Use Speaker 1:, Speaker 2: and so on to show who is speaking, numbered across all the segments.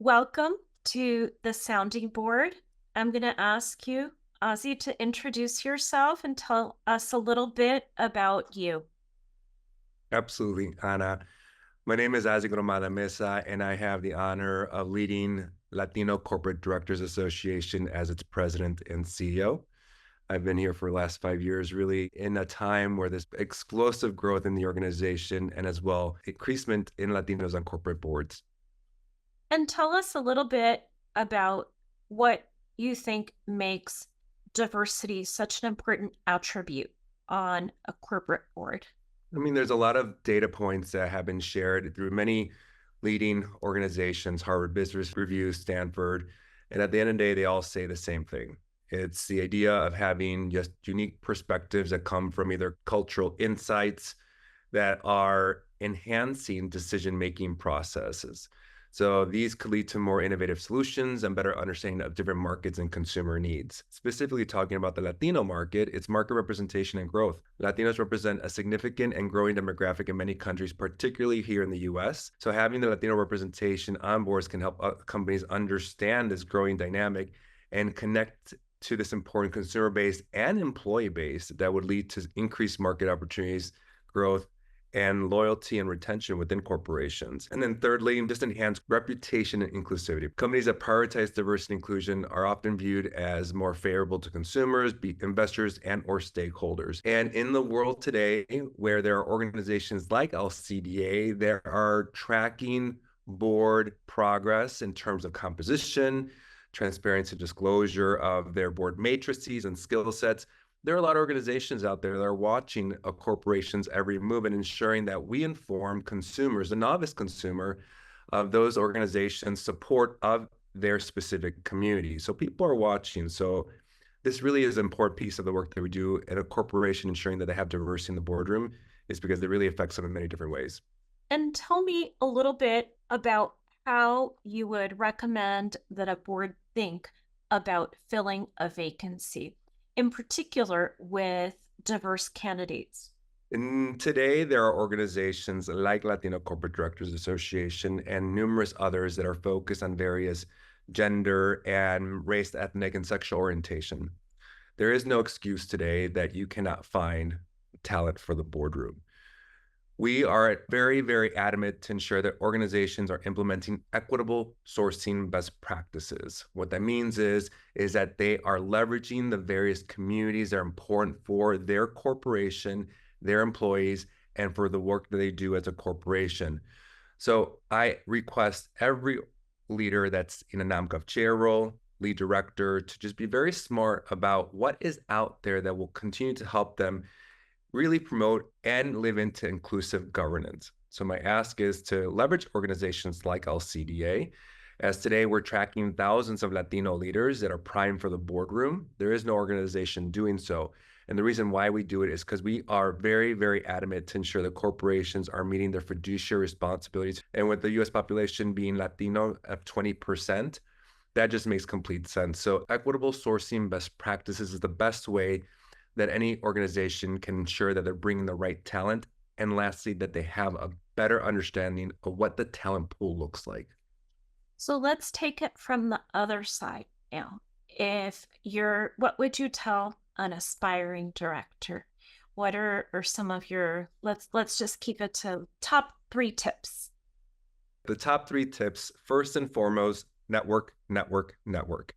Speaker 1: Welcome to the sounding board. I'm going to ask you, Ozzie, to introduce yourself and tell us a little bit about you.
Speaker 2: Absolutely, Anna. My name is Ozzie Gromada Meza, and I have the honor of leading Latino Corporate Directors Association as its president and CEO. I've been here for the last 5 years, really in a time where there's explosive growth in the organization and as well increasement in Latinos on corporate boards.
Speaker 1: And tell us a little bit about what you think makes diversity such an important attribute on a corporate board.
Speaker 2: There's a lot of data points that have been shared through many leading organizations, Harvard Business Review, Stanford, and at the end of the day, they all say the same thing. It's the idea of having just unique perspectives that come from either cultural insights that are enhancing decision-making processes. So these could lead to more innovative solutions and better understanding of different markets and consumer needs. Specifically talking about the Latino market, it's market representation and growth. Latinos represent a significant and growing demographic in many countries, particularly here in the US. So having the Latino representation on boards can help companies understand this growing dynamic and connect to this important consumer base and employee base that would lead to increased market opportunities, growth, and loyalty and retention within corporations. And then thirdly, just enhance reputation and inclusivity. Companies that prioritize diversity and inclusion are often viewed as more favorable to consumers, investors, and or stakeholders. And in the world today, where there are organizations like LCDA, there are tracking board progress in terms of composition, transparency, disclosure of their board matrices and skill sets. There are a lot of organizations out there that are watching a corporation's every move and ensuring that we inform consumers, the novice consumer, of those organizations' support of their specific community. So people are watching. So this really is an important piece of the work that we do at a corporation, ensuring that they have diversity in the boardroom, is because it really affects them in many different ways.
Speaker 1: And tell me a little bit about how you would recommend that a board think about filling a vacancy, in particular with diverse candidates.
Speaker 2: And today, there are organizations like Latino Corporate Directors Association and numerous others that are focused on various gender and race, ethnic, and sexual orientation. There is no excuse today that you cannot find talent for the boardroom. We are very, very adamant to ensure that organizations are implementing equitable sourcing best practices. What that means is that they are leveraging the various communities that are important for their corporation, their employees, and for the work that they do as a corporation. So I request every leader that's in a NAMCOF chair role, lead director, to just be very smart about what is out there that will continue to help them really promote and live into inclusive governance. So my ask is to leverage organizations like LCDA, as today we're tracking thousands of Latino leaders that are primed for the boardroom. There is no organization doing so. And the reason why we do it is because we are very, very adamant to ensure that corporations are meeting their fiduciary responsibilities. And with the US population being Latino at 20%, that just makes complete sense. So equitable sourcing best practices is the best way that any organization can ensure that they're bringing the right talent. And lastly, that they have a better understanding of what the talent pool looks like.
Speaker 1: So let's take it from the other side now. What would you tell an aspiring director? What are some of your, let's just keep it to top 3 tips.
Speaker 2: The top 3 tips, first and foremost, network, network, network.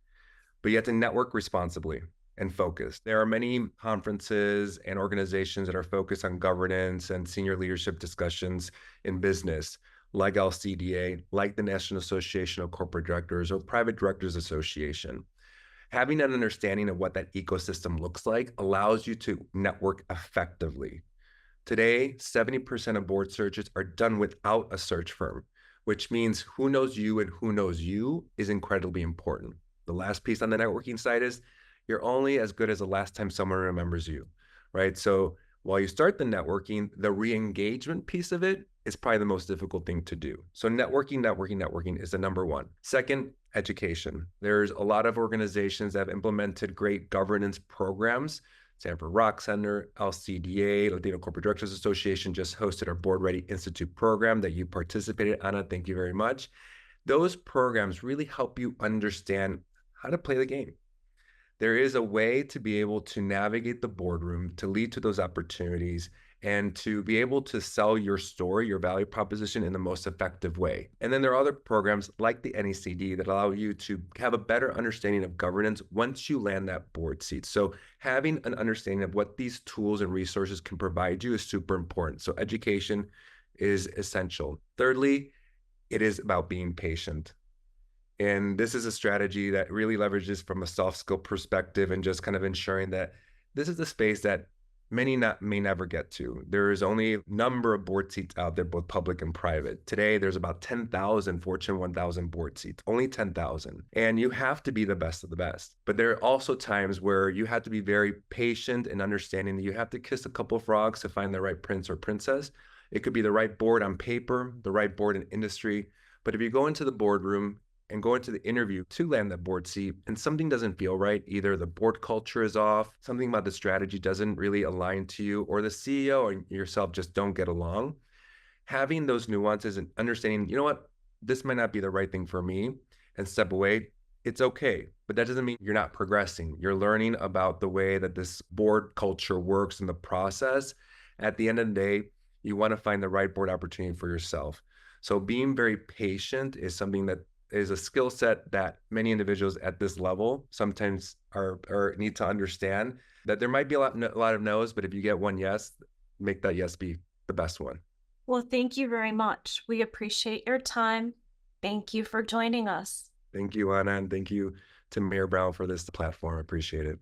Speaker 2: But you have to network responsibly and focused. There are many conferences and organizations that are focused on governance and senior leadership discussions in business, like LCDA, like the National Association of Corporate Directors or Private Directors Association. Having an understanding of what that ecosystem looks like allows you to network effectively. Today, 70% of board searches are done without a search firm, which means who knows you and who knows you is incredibly important. The last piece on the networking side is you're only as good as the last time someone remembers you, right? So while you start the networking, the re-engagement piece of it is probably the most difficult thing to do. So networking is the number one. Second, education. There's a lot of organizations that have implemented great governance programs. Stanford Rock Center, LCDA, Latino Corporate Directors Association just hosted our Board Ready Institute program that you participated in. Anna, thank you very much. Those programs really help you understand how to play the game. There is a way to be able to navigate the boardroom to lead to those opportunities and to be able to sell your story, your value proposition in the most effective way. And then there are other programs like the NECD that allow you to have a better understanding of governance once you land that board seat. So having an understanding of what these tools and resources can provide you is super important. So education is essential. Thirdly, it is about being patient. And this is a strategy that really leverages from a soft skill perspective and just kind of ensuring that this is a space that many not may never get to. There is only a number of board seats out there, both public and private. Today, there's about 10,000 Fortune 1000 board seats, only 10,000. And you have to be the best of the best. But there are also times where you have to be very patient and understanding that you have to kiss a couple frogs to find the right prince or princess. It could be the right board on paper, the right board in industry. But if you go into the boardroom and go into the interview to land that board seat and something doesn't feel right, either the board culture is off, something about the strategy doesn't really align to you, or the CEO or yourself just don't get along, having those nuances and understanding, you know what, this might not be the right thing for me and step away, it's okay. But that doesn't mean you're not progressing. You're learning about the way that this board culture works and the process. At the end of the day, you want to find the right board opportunity for yourself. So being very patient is something that is a skill set that many individuals at this level sometimes are or need to understand that there might be a lot of no's, but if you get one yes, make that yes be the best one.
Speaker 1: Well, thank you very much. We appreciate your time. Thank you for joining us.
Speaker 2: Thank you, Anna, and thank you to Mayor Brown for this platform. I appreciate it.